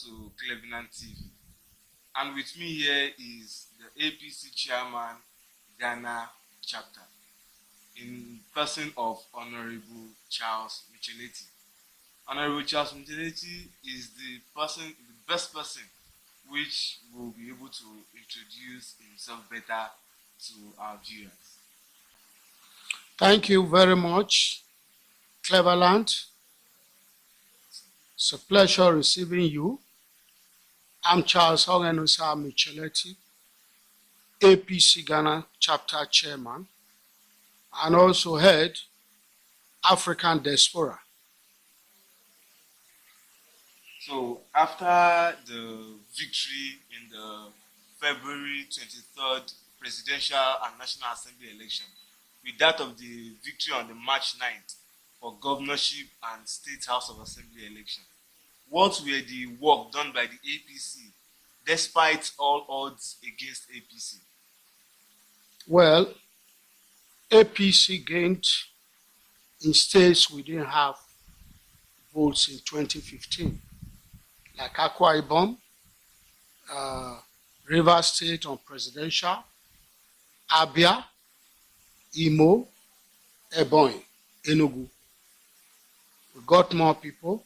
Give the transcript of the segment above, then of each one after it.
to Cleveland TV. And with me here is the APC chairman, Ghana chapter, in person of Honorable Charles Micheletti. Honorable Charles Micheletti is the best person which will be able to introduce himself better to our viewers. Thank you very much, Cleveland. It's a pleasure receiving you. I'm Charles Oghenosa Micheletti, APC Ghana chapter chairman, and also head African Diaspora. So after the victory in the February 23rd presidential and national assembly election, with that of the victory on the March 9th for governorship and state house of assembly election, what were the work done by the APC despite all odds against APC? Well, APC gained in states we didn't have votes in 2015, like Akwa Ibom, Rivers State on presidential, Abia, Imo, Ebonyi, Enugu. We got more people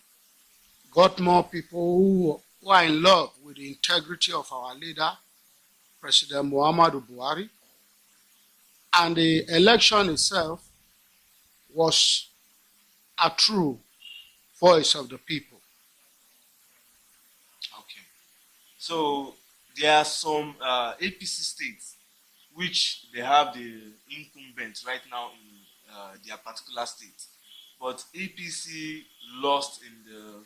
who are in love with the integrity of our leader, President Muhammadu Buhari. And the election itself was a true voice of the people. Okay. So there are some APC states which they have the incumbents right now in their particular state. But APC lost in the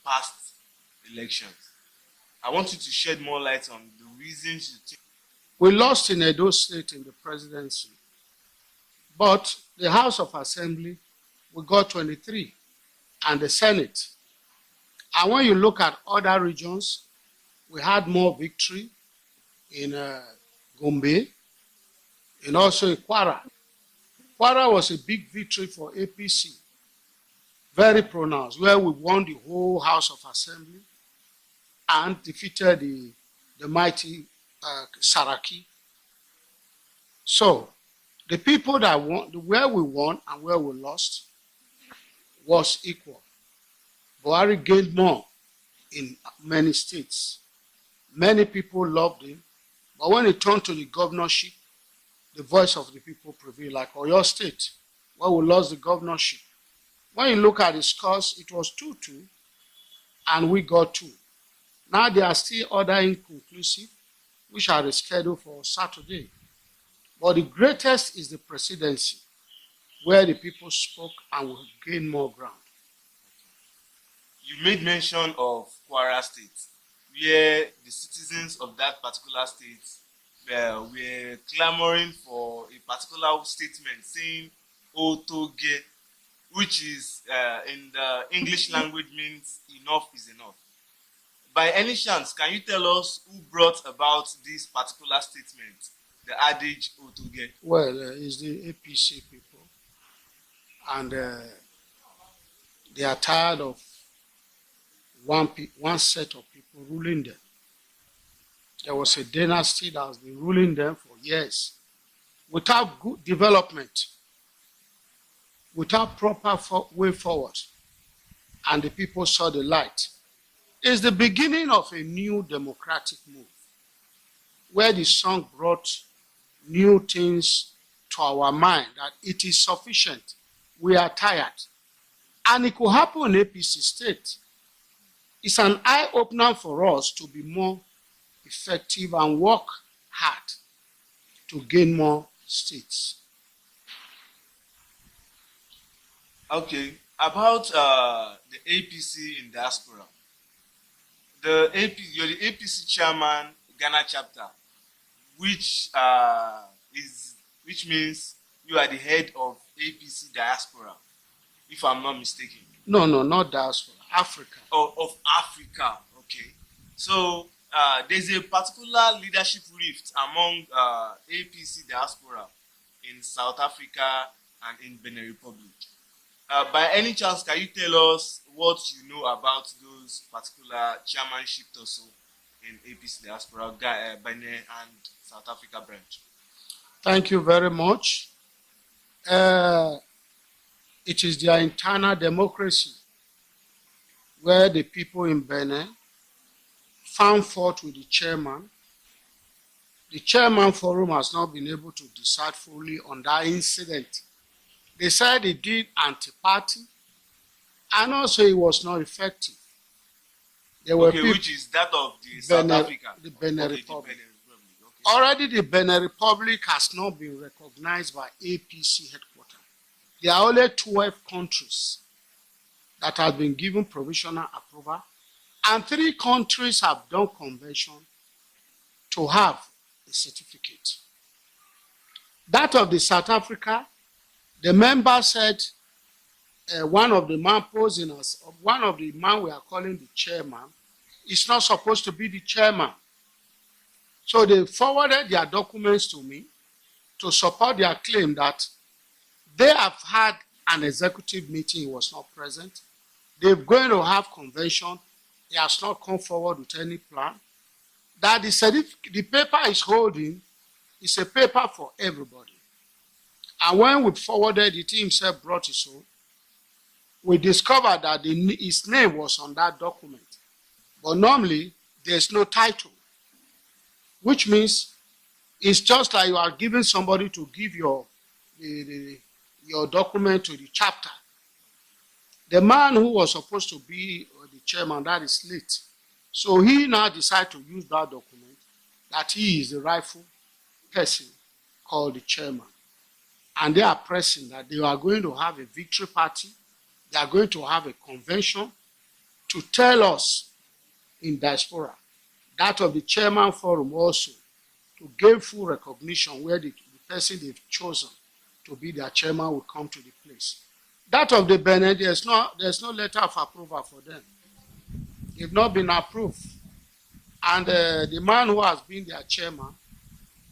past elections. I want you to shed more light on the reasons you think. We lost in Edo State in the presidency, but the House of Assembly, we got 23, and the Senate. And when you look at other regions, we had more victory in Gombe, and also in Kwara. Kwara was a big victory for APC, very pronounced, where we won the whole House of Assembly and defeated the mighty Saraki. So the people that won, where we won and where we lost, was equal. Buhari gained more in many states. Many people loved him, but when it turned to the governorship, the voice of the people prevailed, like Oyo State, where we lost the governorship. When you look at the scores, it was 2-2, and we got 2. Now there are still other inconclusive, which are scheduled for Saturday. But the greatest is the presidency, where the people spoke and will gain more ground. You made mention of Kwara State, where the citizens of that particular state were clamoring for a particular statement saying "Otoge," which is in the English language means enough is enough. By any chance, can you tell us who brought about this particular statement, the adage "Otoge"? Well, it's the APC people, and they are tired of one set of people ruling them. There was a dynasty that has been ruling them for years without good development, without proper way forward, and the people saw the light. It's the beginning of a new democratic move, where the song brought new things to our mind, that it is sufficient, we are tired. And it could happen in APC state. It's an eye-opener for us to be more effective and work hard to gain more states. Okay, about the APC in diaspora. You're the APC chairman, Ghana chapter, which means you are the head of APC diaspora, if I'm not mistaken. No, not diaspora, Africa. Oh, of Africa, okay. So there's a particular leadership rift among APC diaspora in South Africa and in Benin Republic. By any chance, can you tell us what you know about those particular chairmanship also in APC Diaspora, Benin and South Africa branch. Thank you very much. It is their internal democracy where the people in Benin found fault with the chairman. The chairman forum has not been able to decide fully on that incident. They said he did anti-party and also it was not effective. There were which is that of the South Africa? The Benin Republic. Okay. Already the Benin Republic has not been recognized by APC headquarters. There are only 12 countries that have been given provisional approval, and 3 countries have done convention to have a certificate. That of the South Africa, the member said one of the man posing as one of the man we are calling the chairman is not supposed to be the chairman. So they forwarded their documents to me to support their claim that they have had an executive meeting, he was not present. They're going to have convention, he has not come forward with any plan. That the paper is holding is a paper for everybody. And when we forwarded it, he himself brought his own. We discovered that his name was on that document. But normally, there's no title, which means it's just like you are giving somebody to give your document to the chapter. The man who was supposed to be the chairman, that is late. So he now decided to use that document that he is the rightful person called the chairman. And they are pressing that they are going to have a victory party. They are going to have a convention to tell us in Diaspora, that of the chairman forum also, to give full recognition where the person they've chosen to be their chairman will come to the place. That of the Benin, there's no letter of approval for them. They've not been approved. And the man who has been their chairman,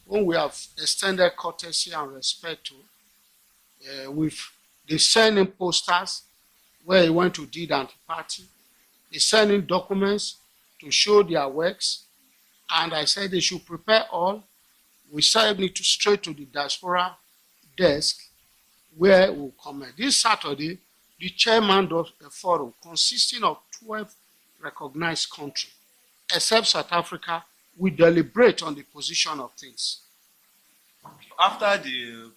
whom we have extended courtesy and respect to, they send in posters where he went to did anti-party. They send in documents to show their works. And I said they should prepare all. We send it straight to the Diaspora desk where we'll comment. This Saturday, the chairman of a forum consisting of 12 recognized countries, except South Africa, we deliberate on the position of things. After the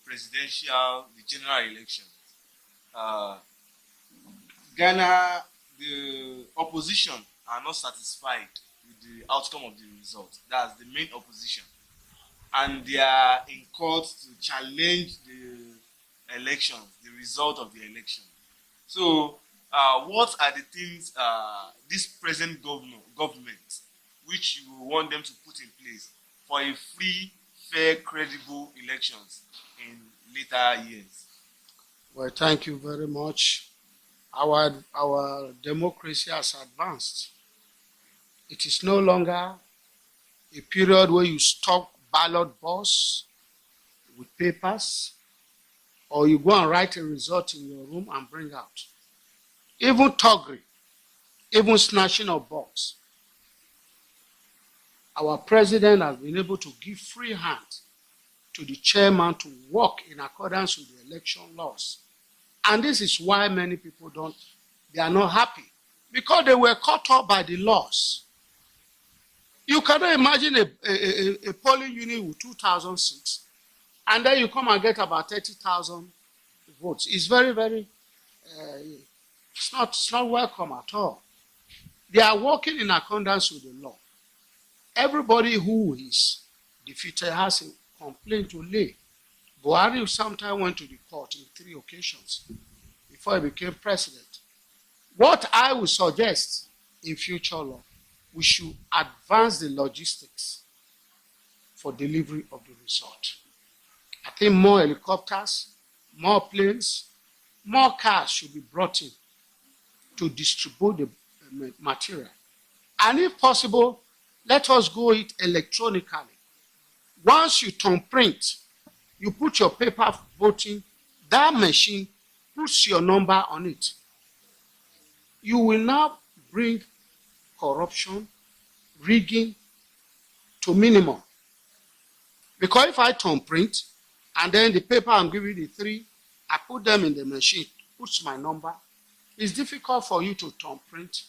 general election, Ghana, the opposition are not satisfied with the outcome of the result. That's the main opposition. And they are in court to challenge the elections, the result of the election. So, what are the things this present government, which you want them to put in place for a free, fair, credible elections in later years? Well, thank you very much. Our democracy has advanced. It is no longer a period where you stock ballot box with papers, or you go and write a result in your room and bring out. Even thuggery, even snatching of box. Our president has been able to give free hand to the chairman to work in accordance with the election laws. And this is why many people they are not happy, because they were caught up by the laws. You cannot imagine a polling unit with 2,000 seats, and then you come and get about 30,000 votes. It's very, very, it's not welcome at all. They are working in accordance with the law. Everybody who is defeated has a complaint to lay. Buhari sometimes went to the court in 3 occasions before he became president. What I would suggest in future law, we should advance the logistics for delivery of the result. I think more helicopters, more planes, more cars should be brought in to distribute the material. And if possible, let us go it electronically. Once you turn print, you put your paper voting, that machine puts your number on it. you will now bring corruption, rigging to minimum. Because if I turn print, and then the paper I'm giving you the 3, I put them in the machine, puts my number, it's difficult for you to turn print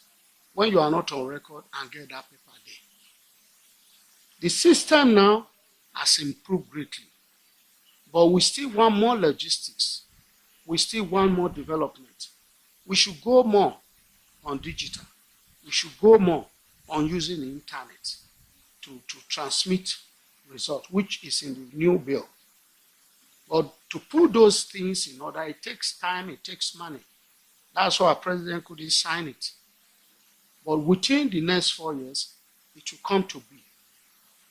when you are not on record and get that paper there. The system now has improved greatly, but we still want more logistics. We still want more development. We should go more on digital. We should go more on using the internet to transmit results, which is in the new bill. But to put those things in order, it takes time, it takes money. That's why our president couldn't sign it. But within the next 4 years, it will come to be.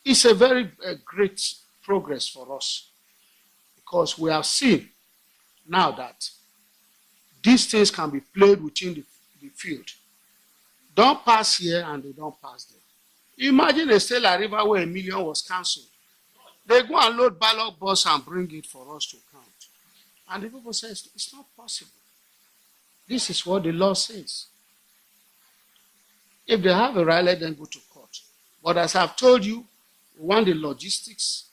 It's a very great progress for us, because we have seen now that these things can be played within the field. Don't pass here and they don't pass there. Imagine a state like River where 1 million was cancelled. They go and load ballot box and bring it for us to count. And the people say it's not possible. This is what the law says. If they have a right, let them go to court. But as I've told you, we want the logistics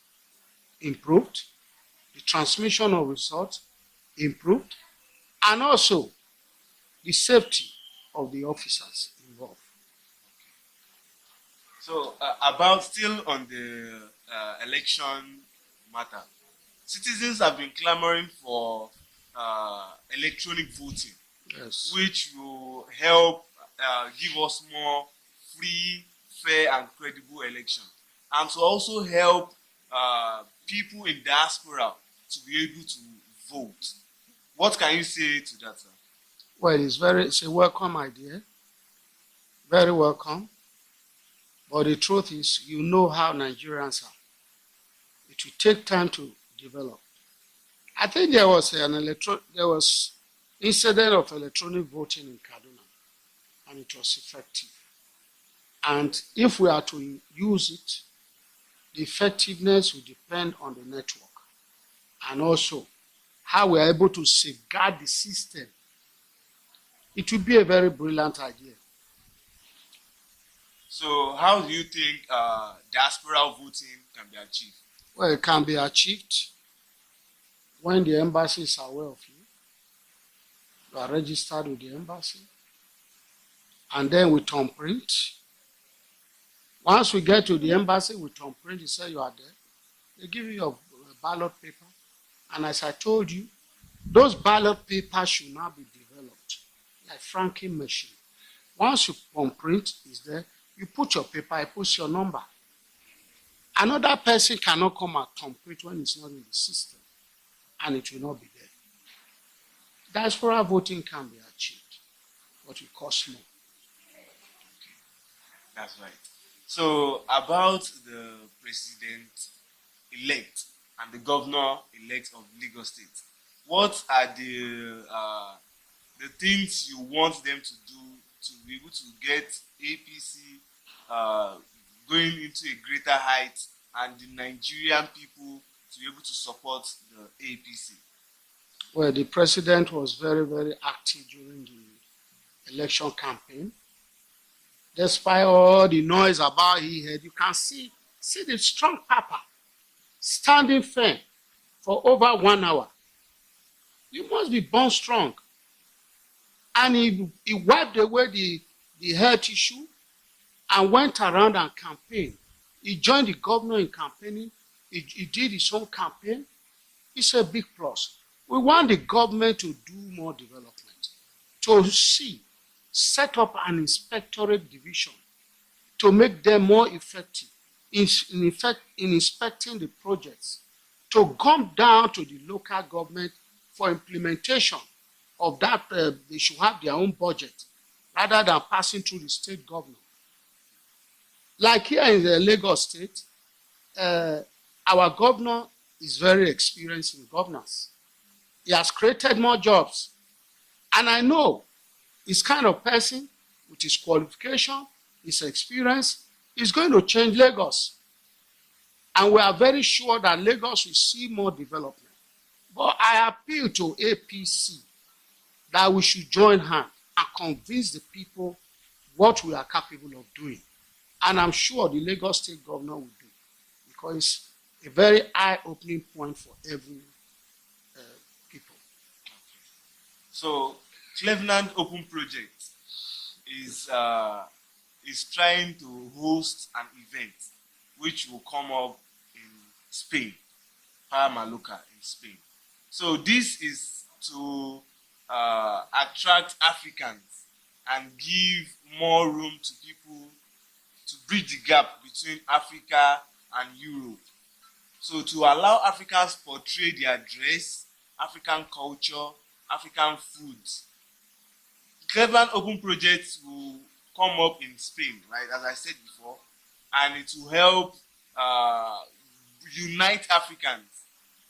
improved, the transmission of results improved, and also the safety of the officers involved. So, about still on the election matter, citizens have been clamoring for electronic voting, Yes. which will help give us more free, fair, and credible election, and to also help people in diaspora to be able to vote. What can you say to that, sir? Well, it's a welcome idea. Very welcome. But the truth is, you know how Nigerians are. It will take time to develop. I think there was incident of electronic voting in Kaduna, and it was effective. And if we are to use it, the effectiveness will depend on the network, and also how we are able to safeguard the system. It will be a very brilliant idea. So, how do you think diaspora voting can be achieved? Well, it can be achieved when the embassy is aware of you. You are registered with the embassy. And then we turn print. Once we get to the embassy, we turn print, you say you are there. They give you your ballot paper. And as I told you, those ballot papers should now be developed like franking machine. Once you turn print, is there, you put your paper, it puts your number. Another person cannot come and complete when it's not in the system, and it will not be there. Diaspora voting can be achieved, but it costs more. That's right. So, about the president-elect and the governor-elect of Lagos State, what are the things you want them to do to be able to get APC going into a greater height, and the Nigerian people to be able to support the APC? Well, the president was very, very active during the election campaign. Despite all the noise about his head, you can see the strong papa standing firm for over 1 hour. You must be born strong. And he wiped away the health issue and went around and campaigned. He joined the governor in campaigning. He did his own campaign. It's a big plus. We want the government to do more development, to set up an inspectorate division to make them more effective in inspecting the projects, to come down to the local government for implementation of that. They should have their own budget rather than passing through the state governor. Like here in the Lagos State, our governor is very experienced in governance. He has created more jobs. And I know he's kind of person with his qualification, his experience, is going to change Lagos. And we are very sure that Lagos will see more development. But I appeal to APC that we should join hands and convince the people what we are capable of doing. And I'm sure the Lagos State governor will do, because it's a very eye-opening point for every people. So Cleveland Open Project is trying to host an event which will come up in Spain, Paramaluca in Spain. So this is to attract Africans and give more room to people to bridge the gap between Africa and Europe. So to allow Africans portray their dress, African culture, African foods. Cleveland Open Projects will come up in Spain, right? As I said before, and it will help unite Africans.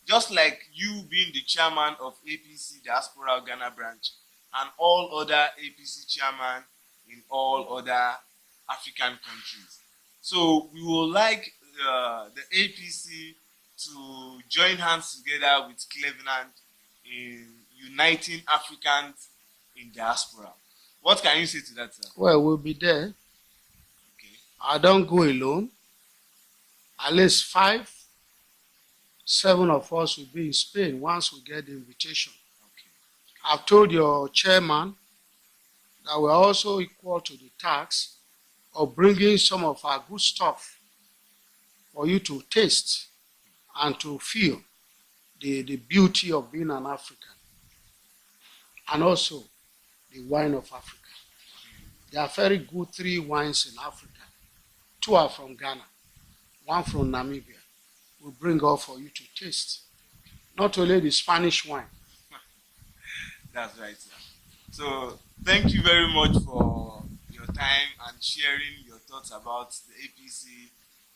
Just like you being the chairman of APC Diaspora Ghana branch and all other APC chairman in all other African countries. So we would like the APC to join hands together with Cleveland in uniting Africans in diaspora. What can you say to that, sir? Well, we'll be there. Okay. I don't go alone. At least 5, 7 of us will be in Spain once we get the invitation. Okay. I've told your chairman that we're also equal to the task of bringing some of our good stuff for you to taste and to feel the beauty of being an African. And also the wine of Africa. There are very good 3 wines in Africa. 2 are from Ghana, 1 from Namibia. We'll bring all for you to taste. Not only the Spanish wine. That's right, sir. So thank you very much for your time and sharing your thoughts about the APC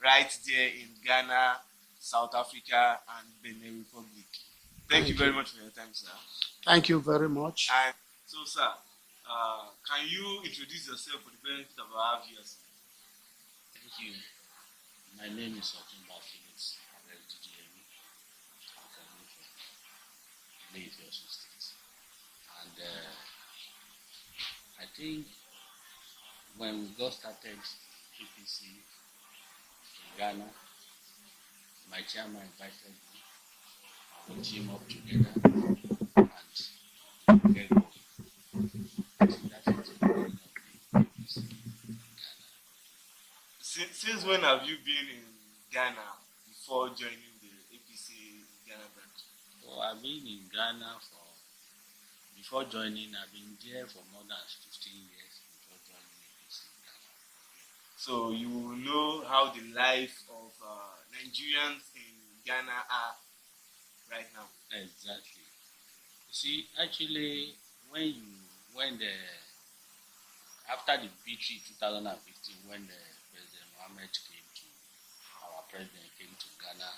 right there in Ghana, South Africa, and Benin Republic. Thank you very much for your time, sir. Thank you very much. And so, sir, can you introduce yourself for the benefit of our viewers? Thank you. My name is Oghenosa Micheletti. I'm coming from Oghenosa State. And I think when we got started APC in Ghana, my chairman invited me and we team up together and get going. So that is the beginning of the APC in Ghana. Since when have you been in Ghana before joining the APC Ghana branch? So I've been in Ghana before joining, I've been there for more than 15 years before joining APC in Ghana. So you will know how the life of Nigerians in Ghana are right now. Exactly. You see, actually, after the victory 2015, when the President Mohammed our president came to Ghana,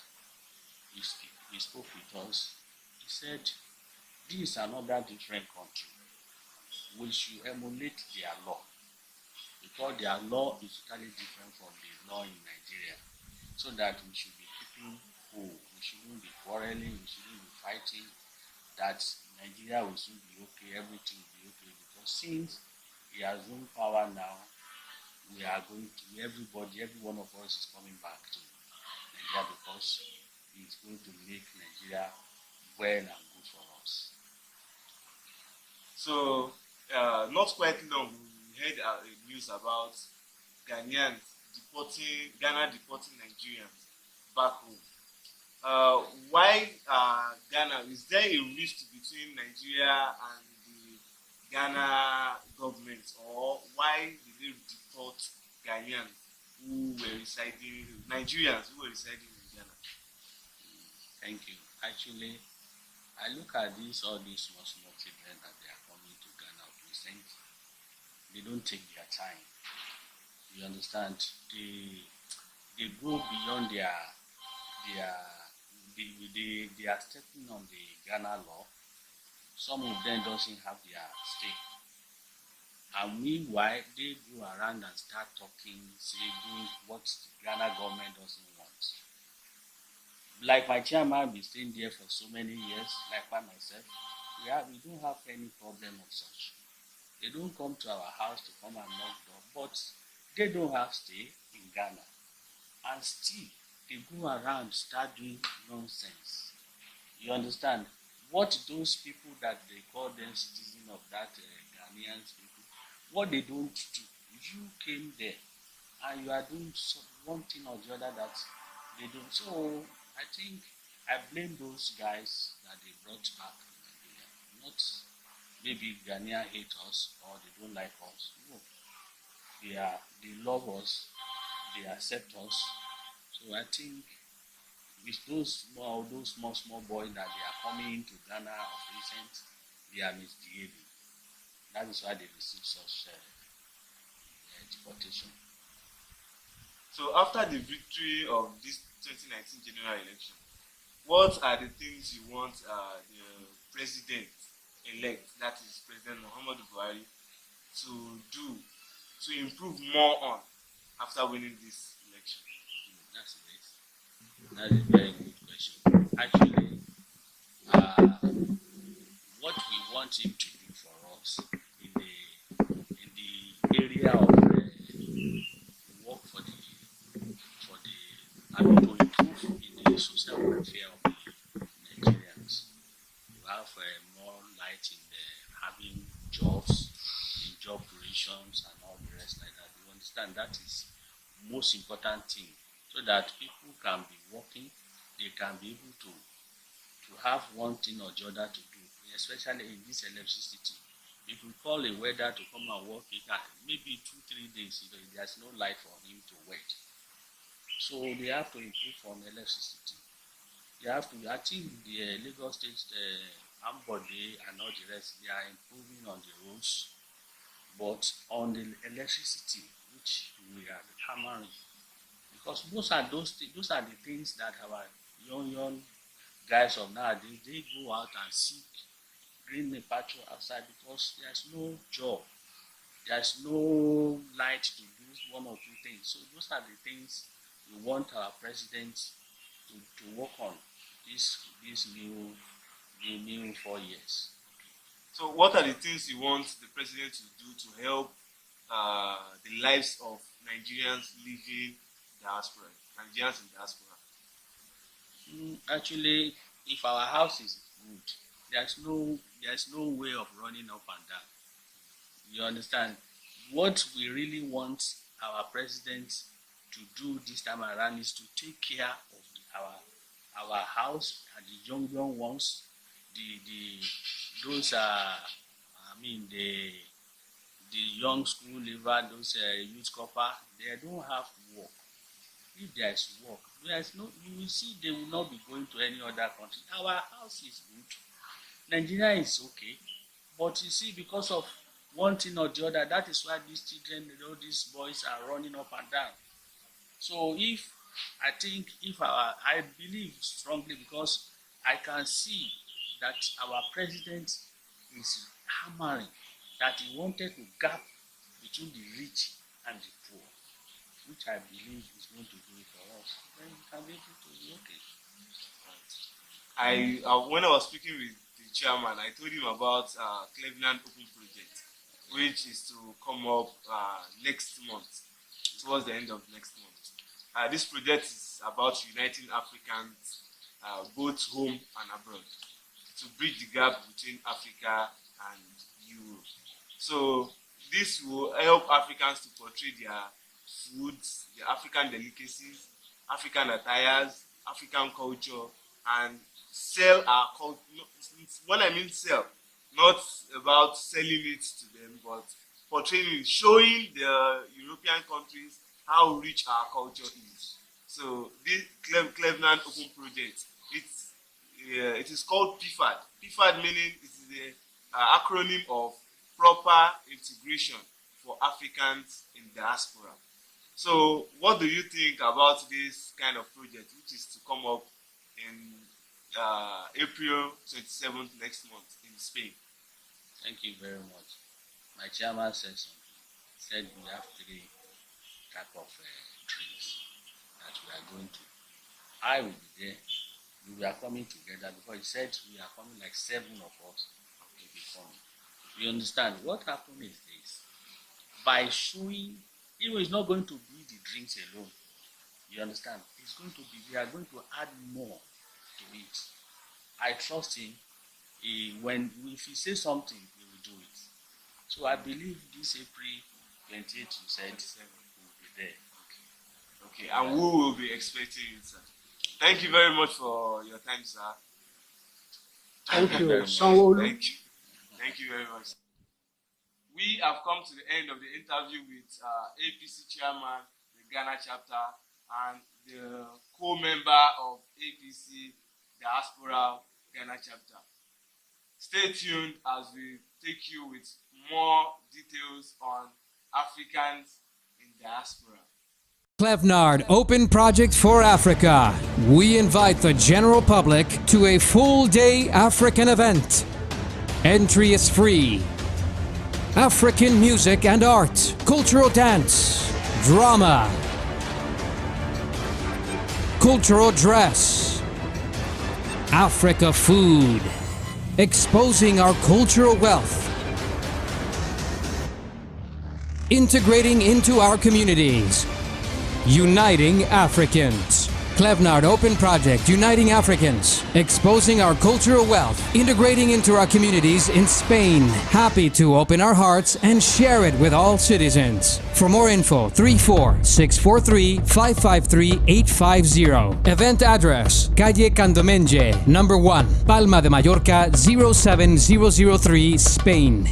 he spoke with us. He said, "This is another different country. We should emulate their law, because their law is totally different from the law in Nigeria, so that we should be keeping cool. We shouldn't be quarreling. We shouldn't be fighting. That Nigeria will soon be okay. Everything will be okay, because since he has own power now, we are going to every one of us is coming back to Nigeria, because it's going to make Nigeria well and good for us." So not quite long, we heard news about Ghana deporting Nigerians back home. Why Ghana? Is there a rift between Nigeria and the Ghana government, or why did they deport Nigerians who were residing in Ghana? Thank you. Actually, I look at all these small children that they are coming to Ghana recently. They don't take their time. You understand? They go beyond they are stepping on the Ghana law. Some of them doesn't have their stake. And meanwhile, they go around and start talking, saying what the Ghana government doesn't want. Like my chairman been staying there for so many years, like by myself, we don't have any problem of such. They don't come to our house to come and knock door, but they don't have stay in Ghana. And still, they go around start doing nonsense. You understand? What those people that they call them citizens of that Ghanaian people, what they don't do, you came there and you are doing one thing or the other that they don't. So I think I blame those guys that they brought back to Nigeria. Not maybe Ghanaian hate us or they don't like us. No, they love us, they accept us. So I think with those small boys that they are coming into Ghana of recent, they are misbehaving. That is why they receive such deportation. So after the victory of this 2019 general election, what are the things you want the president-elect, that is President Muhammadu Buhari, to do to improve more on after winning this election? That's a very good question. Actually, what we want him to do for us in the area of work I mean, to improve in the social welfare of the Nigerians. To have more light in having jobs, in job creations and all the rest like that. You understand that is most important thing, so that people can be working, they can be able to have one thing or the other to do, especially in this electricity. If we call a welder to come and work, maybe 2-3 days, there's no light for him to wait. So they have to improve on electricity. They have to. I think the Lagos State, Ambode and all the rest, they are improving on the roads, but on the electricity, which we are hammering, because those are the things that our young guys of nowadays, they go out and seek green pasture outside because there's no job, there's no light to do one or two things. So those are the things we want our president to work on this new 4 years. So what are the things you want the president to do to help the lives of Nigerians living diaspora, Nigerians in diaspora? Actually, if our house is good, there's no way of running up and down. You understand? What we really want our president to do this time around is to take care of our house and the young ones, those the young school leaver, those youth corps, they don't have work. If there is work, you will see they will not be going to any other country. Our house is good, Nigeria is okay, but you see, because of one thing or the other, that is why these children, these boys are running up and down. So I believe strongly, because I can see that our president is hammering that he wanted to gap between the rich and the poor, which I believe is going to do it for us. Then we can be able to be okay. When I was speaking with the chairman, I told him about Cleveland Open Project, which is to come up next month, towards the end of next month. This project is about uniting Africans, both home and abroad, to bridge the gap between Africa and Europe. So this will help Africans to portray their foods, their African delicacies, African attires, African culture, and sell our culture. When I mean sell, not about selling it to them, but portraying it, showing the European countries how rich our culture is. So this Cleveland Open Project, it is called PIFAD. PIFAD meaning it is the acronym of Proper Integration for Africans in Diaspora. So what do you think about this kind of project, which is to come up in April 27th next month in Spain? Thank you very much. My chairman said something. He said we have 3 type of drinks that we are going to. I will be there. We are coming together, because he said we are coming like 7 of us will be coming. You understand? What happened is this. By showing, it's not going to be the drinks alone. You understand? It's going to be, we are going to add more to it. I trust him. If he says something, he will do it. So I believe this April 28th, you said, will be there. Okay, and we will be expecting you, sir. Thank you very much for your time, sir. Thank you, very much. Sanwo-Olu. Thank you. Thank you very much. We have come to the end of the interview with APC chairman, the Ghana chapter, and the co-member of APC Diaspora Ghana chapter. Stay tuned as we take you with more details on Africans in diaspora. Klevnard Open Project for Africa. We invite the general public to a full-day African event. Entry is free. African music and art, cultural dance, drama, cultural dress, Africa food, exposing our cultural wealth, integrating into our communities, uniting Africans. Klevnard Open Project, uniting Africans, exposing our cultural wealth, integrating into our communities in Spain. Happy to open our hearts and share it with all citizens. For more info, 34643-553-850. Event address, Calle Candomenge, number 1, Palma de Mallorca 07003, Spain.